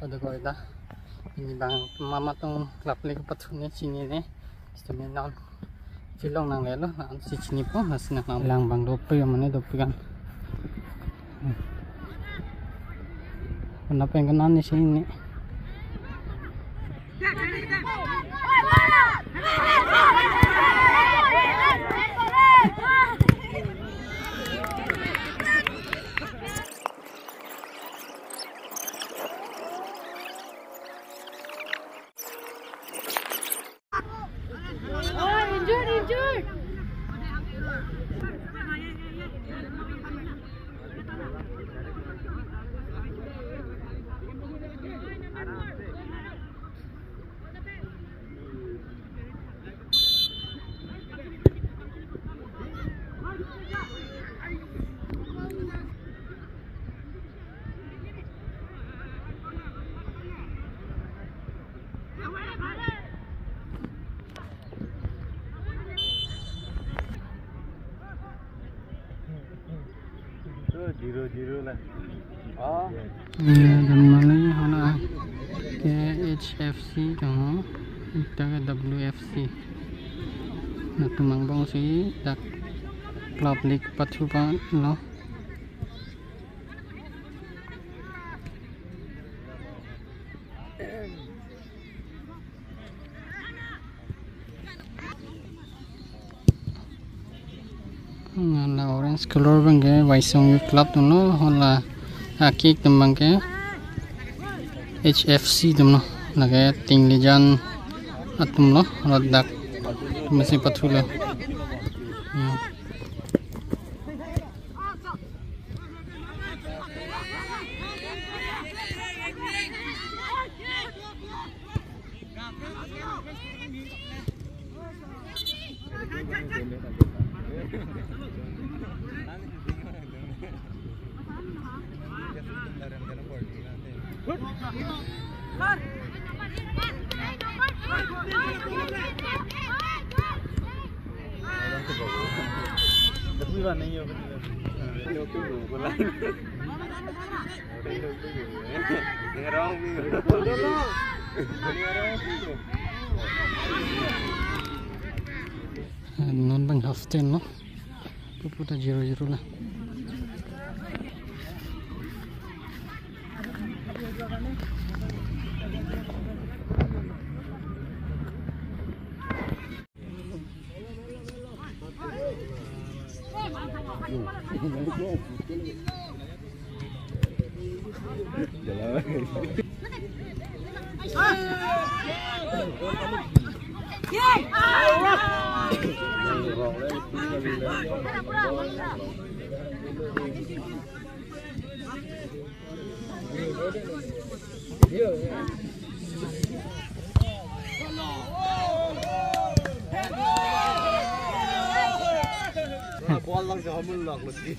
pada kau dah ini bang mama tong klub lagi patutnya sini ni istimewa non film nang lelo nang si sini pun masih nang lang bang dope yang mana dope kan kenapa yang kena di sini Zero lah. Gamali hana ke HFC dong, kita ke WFC. Nah tumang bang si dak klub lig patupan lo. Ngala orange color bangke Waisong Youth Club tuno hola akik tembangke HFC tuno lage tinglijan atum lo rodak masih patulo non bang haften lo puputa jiro lah Kualang sa hamulak lagi.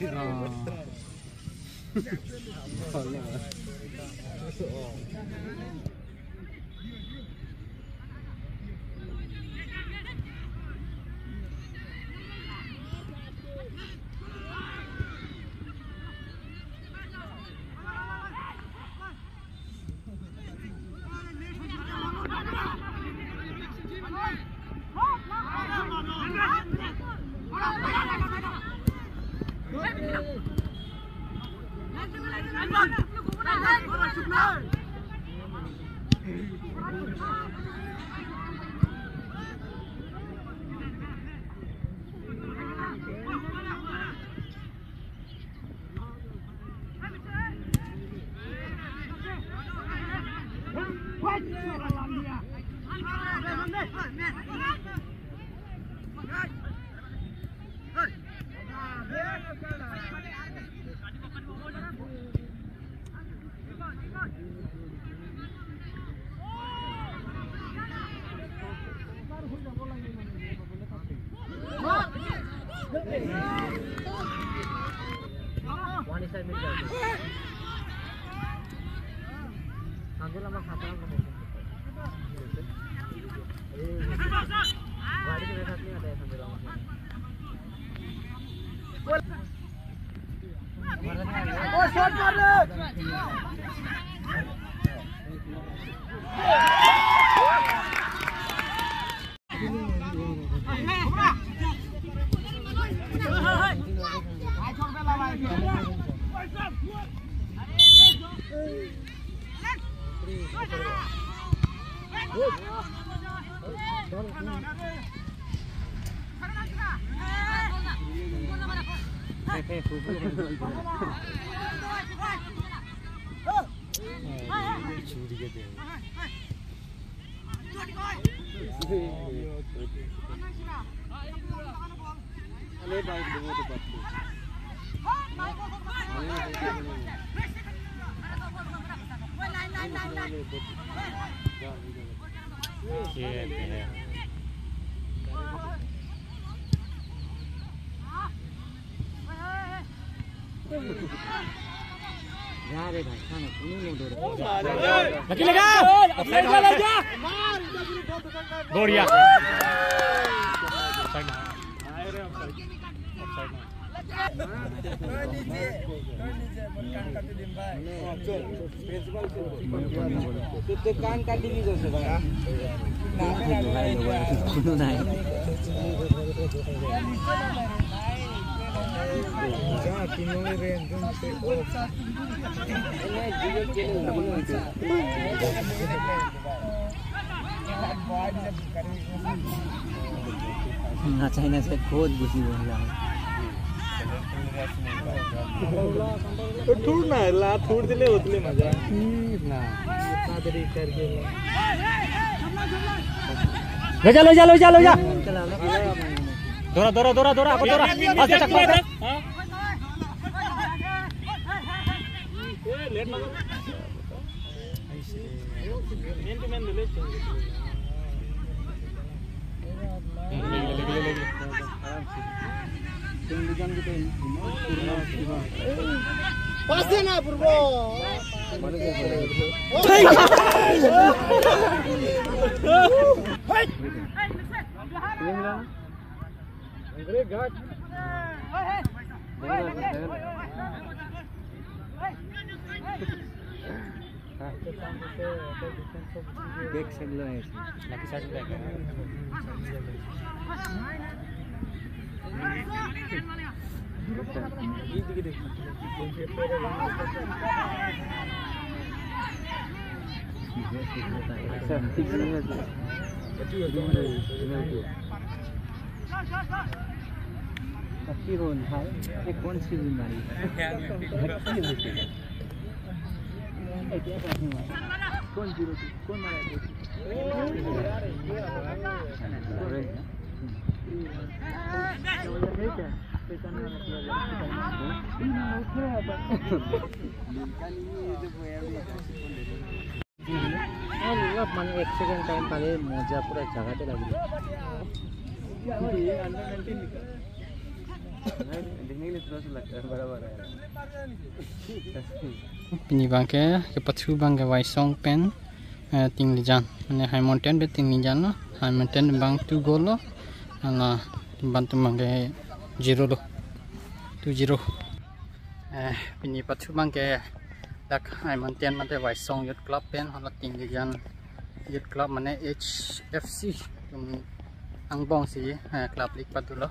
Lucky लगा गोड़िया कान काटी ली दोस्त China से बहुत बुझी थोड़ ना ला थोड़ दिले उतले मजा ना इतना देरी करके ले जा दोरा अब दोरा आज तक मार हां ए लेट मत मेन टू मेन ले पास ना पूर्व बैक साइड लो है लकी साइड बैक ये कौन सी बीमारी कौन जीरो कौन मन एक सेकंड टाइम पाले मजा पूरा जगह लगे देखने के लिए थोड़ा सा लगता है बराबर है Pini bangke ke pathu bangke waisong pen ting lijan mane high mountain be ting lijan lo high mountain bang tu gol lo ala bantu bangke 0 lo 20 pini pathu bangke dak high mountain mate waisong youth club pen hala ting lijan youth club mane HFC angbong si club league patu lo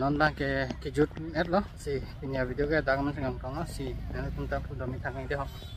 non bangke ke jut et lo si punya video ke dak man sangam kong lo si nanti pun tak udah minta ngai deh